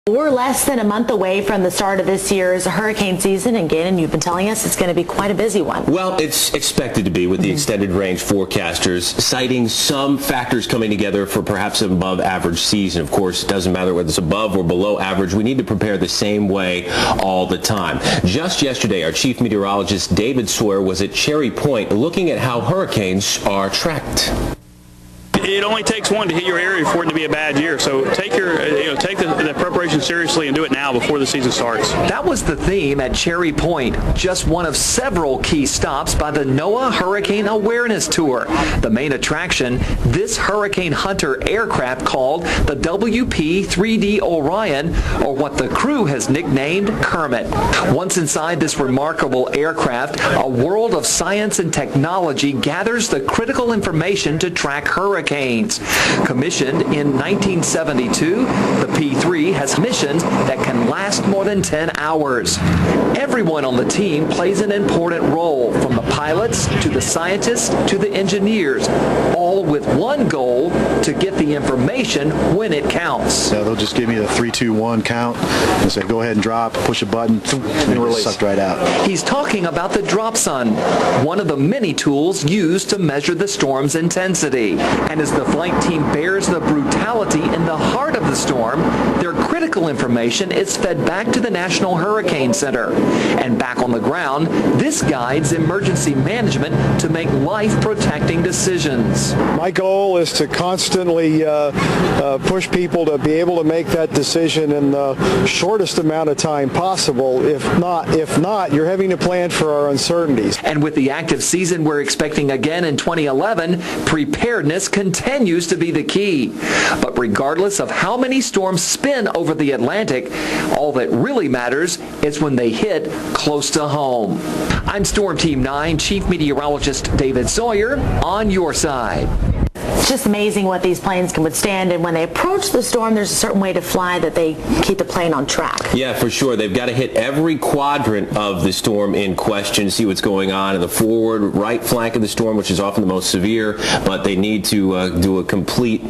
We're less than a month away from the start of this year's hurricane season, and Gannon, you've been telling us it's going to be quite a busy one. Well, it's expected to be, with the extended range forecasters citing some factors coming together for perhaps an above average season. Of course, it doesn't matter whether it's above or below average. We need to prepare the same way all the time. Just yesterday, our Chief Meteorologist David Sawyer was at Cherry Point looking at how hurricanes are tracked. It only takes one to hit your area for it to be a bad year. So take the preparation seriously and do it now before the season starts. That was the theme at Cherry Point, just one of several key stops by the NOAA Hurricane Awareness Tour. The main attraction, this Hurricane Hunter aircraft called the WP-3D Orion, or what the crew has nicknamed Kermit. Once inside this remarkable aircraft, a world of science and technology gathers the critical information to track hurricanes. Commissioned in 1972, the P-3 has missions that can last more than 10 hours. Everyone on the team plays an important role, from the pilots to the scientists to the engineers, all with one goal: to get the information when it counts. They'll just give me the 3, 2, 1 count and say, go ahead and drop, push a button, and release. Sucked right out. He's talking about the drop sun, one of the many tools used to measure the storm's intensity. And as the flight team bears the brutality in the heart of the storm, their critical information is fed back to the National Hurricane Center. And back on the ground, this guides emergency management to make life-protecting decisions. My goal is to constantly push people to be able to make that decision in the shortest amount of time possible. If not, you're having to plan for our uncertainties. And with the active season we're expecting again in 2011, preparedness continues to be the key. But regardless of how many storms spin over the Atlantic, all that really matters is when they hit close to home. I'm Storm Team 9 Chief Meteorologist David Sawyer, on your side. It's just amazing what these planes can withstand, and when they approach the storm, there's a certain way to fly that they keep the plane on track. Yeah, for sure. They've got to hit every quadrant of the storm in question, see what's going on in the forward, right flank of the storm, which is often the most severe, but they need to do a complete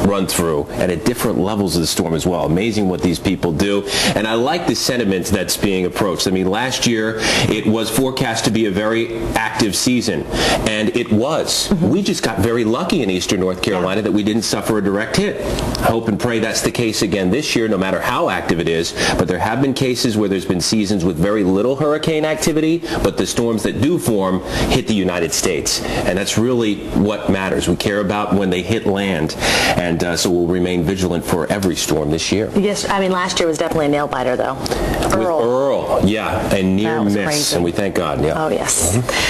run-through and at different levels of the storm as well. Amazing what these people do, and I like the sentiment that's being approached. I mean, last year it was forecast to be a very active season, and it was. We just got very lucky in Eastern North Carolina that we didn't suffer a direct hit. I hope and pray that's the case again this year, no matter how active it is. But there have been cases where there's been seasons with very little hurricane activity, but the storms that do form hit the United States. And that's really what matters. We care about when they hit land. And so we'll remain vigilant for every storm this year. Yes, I mean, last year was definitely a nail-biter, though. With Earl, yeah, a near miss. Crazy. And we thank God, yeah. Oh, yes.